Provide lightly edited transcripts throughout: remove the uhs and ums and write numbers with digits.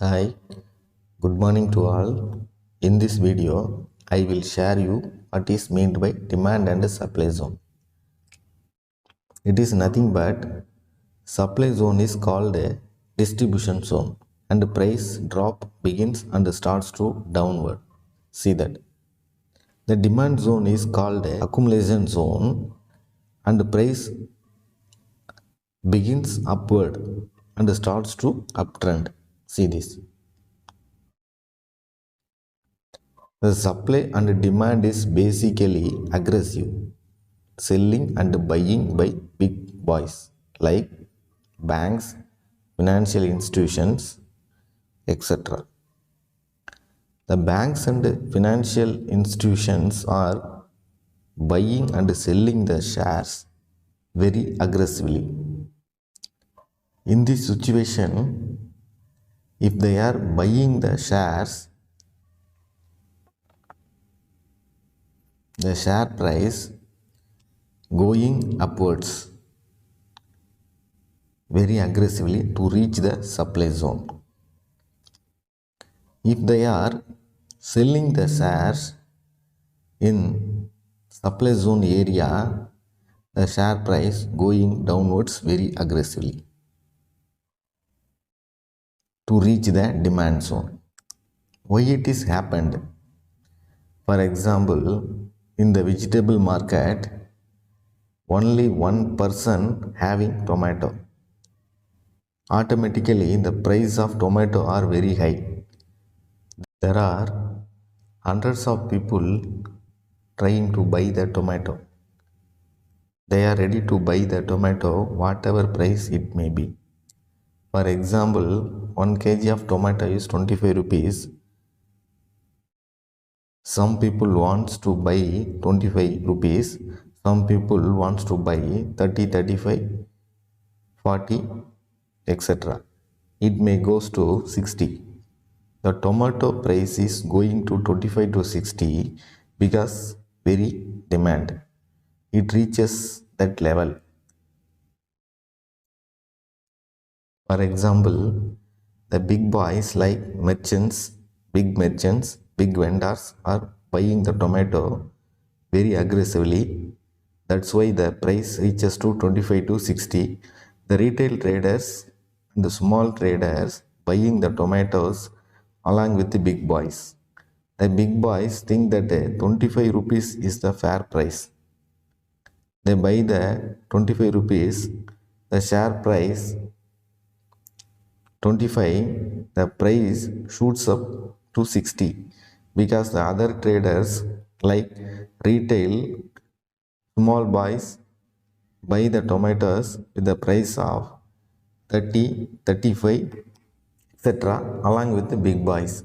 Hi, good morning to all. In this video, I will share you what is meant by demand and supply zone. It is nothing but supply zone is called a distribution zone and the price drop begins and starts to downward. See that. The demand zone is called a accumulation zone and the price begins upward and starts to uptrend. See this. The supply and demand is basically aggressive selling and buying by big boys like banks, financial institutions, etc. The banks and financial institutions are buying and selling the shares very aggressively. In this situation, if they are buying the shares, the share price going upwards very aggressively to reach the supply zone. If they are selling the shares in supply zone area, the share price going downwards very aggressively to reach the demand zone. Why it is happened? For example, in the vegetable market, only one person having tomato. Automatically, the price of tomato are very high. There are hundreds of people trying to buy the tomato. They are ready to buy the tomato whatever price it may be. For example, 1 kg of tomato is 25 rupees. Some people wants to buy 25 rupees. Some people wants to buy 30, 35, 40, etc. It may goes to 60. The tomato price is going to 25 to 60 because very demand. It reaches that level. For example, the big boys like merchants, big vendors are buying the tomato very aggressively. That's why the price reaches to 25 to 60. The retail traders and the small traders buying the tomatoes along with the big boys. The big boys think that 25 rupees is the fair price. They buy the 25 rupees, the share price 25, the price shoots up to 60 because the other traders like retail small boys buy the tomatoes with the price of 30, 35, etc. along with the big boys.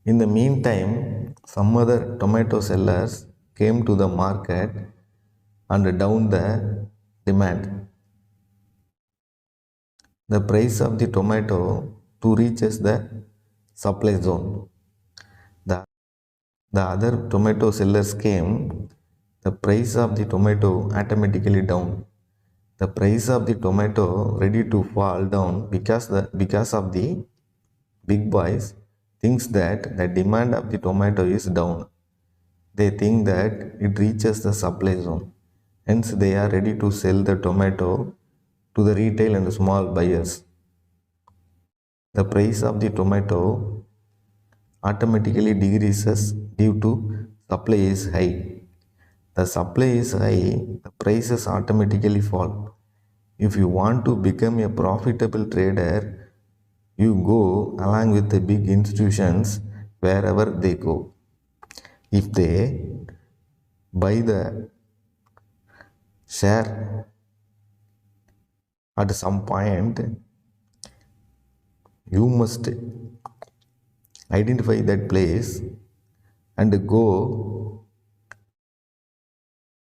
In the meantime, some other tomato sellers came to the market and down the demand. The price of the tomato to reaches the supply zone. The, the other tomato sellers came, the price of the tomato automatically down. The price of the tomato ready to fall down because of the big boys thinks that the demand of the tomato is down. They think that it reaches the supply zone. Hence they are ready to sell the tomato to the retail and small buyers. The price of the tomato automatically decreases due to supply is high. The supply is high, the prices automatically fall. If you want to become a profitable trader, you go along with the big institutions wherever they go. If they buy the share at some point, you must identify that place and go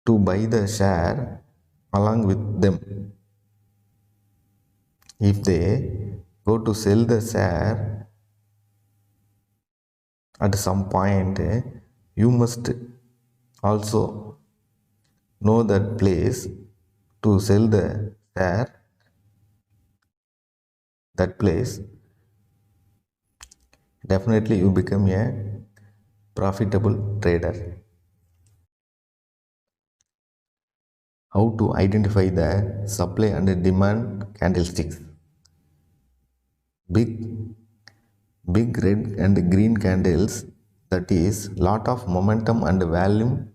to buy the share along with them. If they go to sell the share at some point, you must also know that place to sell the share, that place definitely you become a profitable trader. How to identify the supply and demand candlesticks? Big big red and green candles, that is lot of momentum and volume.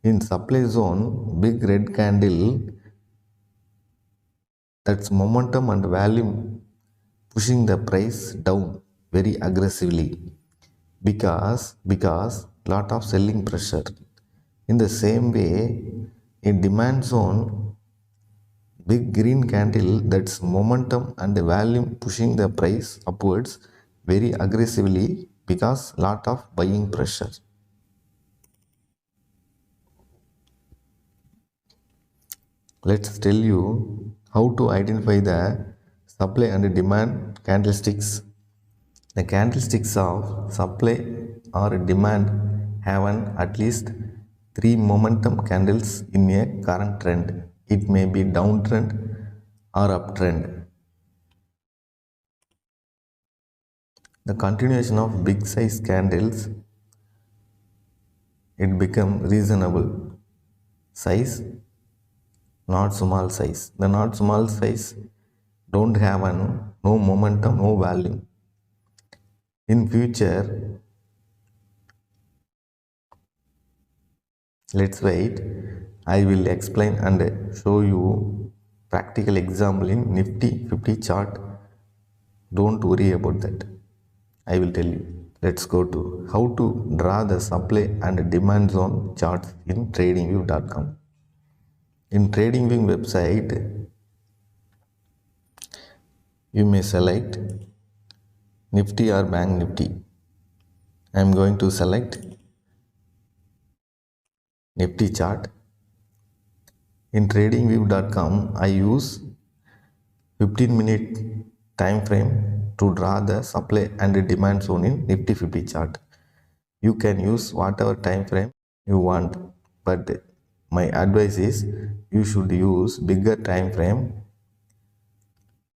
In supply zone, big red candle, that's momentum and volume pushing the price down very aggressively because lot of selling pressure. In the same way, in demand zone, big green candle, that's momentum and volume pushing the price upwards very aggressively because lot of buying pressure. Let's tell you how to identify the supply and demand candlesticks. The candlesticks of supply or demand have at least three momentum candles in a current trend. It may be downtrend or uptrend. The continuation of big size candles, it become reasonable size, not small size. The not small size don't have no momentum, no value. In future, let's wait. I will explain and show you practical example in Nifty 50 chart. Don't worry about that. I will tell you. Let's go to how to draw the supply and demand zone charts in tradingview.com. In TradingView website, you may select Nifty or Bank Nifty. I am going to select Nifty chart. In tradingview.com, I use 15-minute time frame to draw the supply and demand zone in Nifty 50 chart. You can use whatever time frame you want, but my advice is you should use bigger time frame.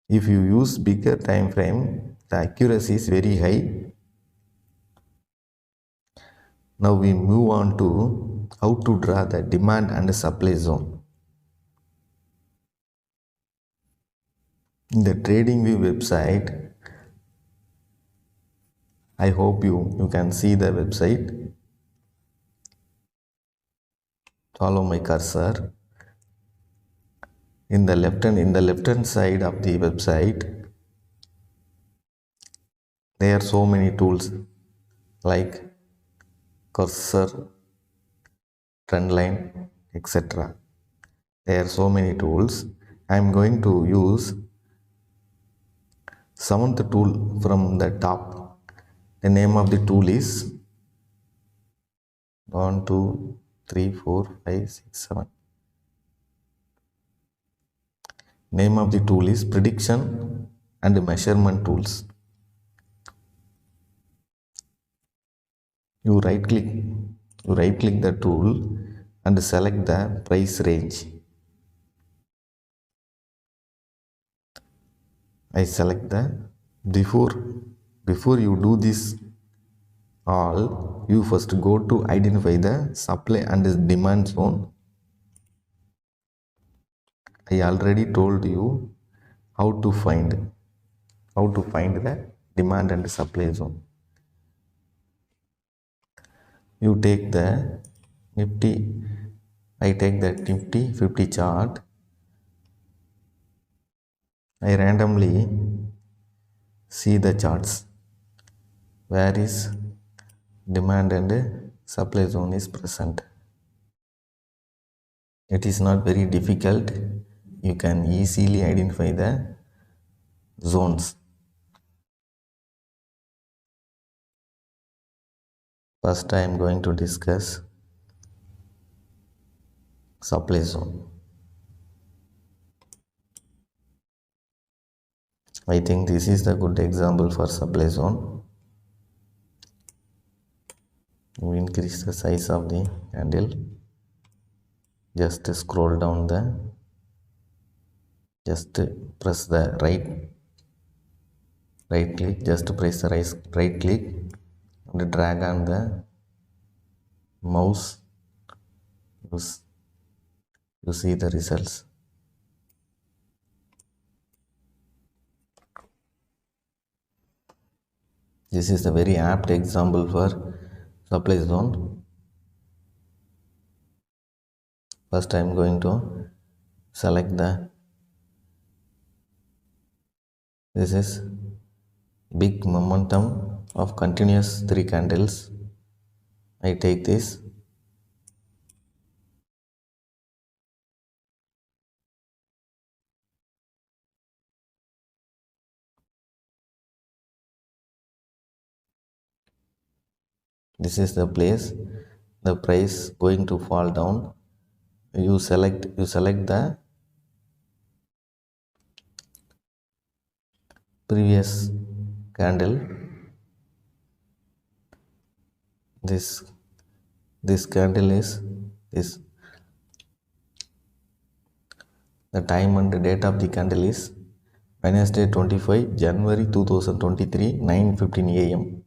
If you use bigger time frame, the accuracy is very high. Now we move on to how to draw the demand and supply zone. In the TradingView website, I hope you can see the website. Follow my cursor. In the left hand side of the website, there are so many tools like cursor, trend line, etc. There are so many tools. I am going to use seventh tool from the top. The name of the tool is 1, 2, 3, 4, 5, 6, 7. Name of the tool is prediction and measurement tools. You right click the tool and select the price range. I select the before you do this all, you first go to identify the supply and demand zone. I already told you how to find the demand and supply zone. You take the Nifty, I take the Nifty 50 chart. I randomly see the charts where is demand and supply zone is present. It is not very difficult. You can easily identify the zones. First, I am going to discuss supply zone. I think this is the good example for supply zone. We increase the size of the candle. Just scroll down just press the right right click, just press the right click and drag on the mouse. You see the results. This is a very apt example for supply zone. First I am going to select this is big momentum of continuous 3 candles. I take this. This is the place the price going to fall down. You select the previous candle. This candle is this. The time and the date of the candle is Wednesday 25 January 2023 9:15 AM.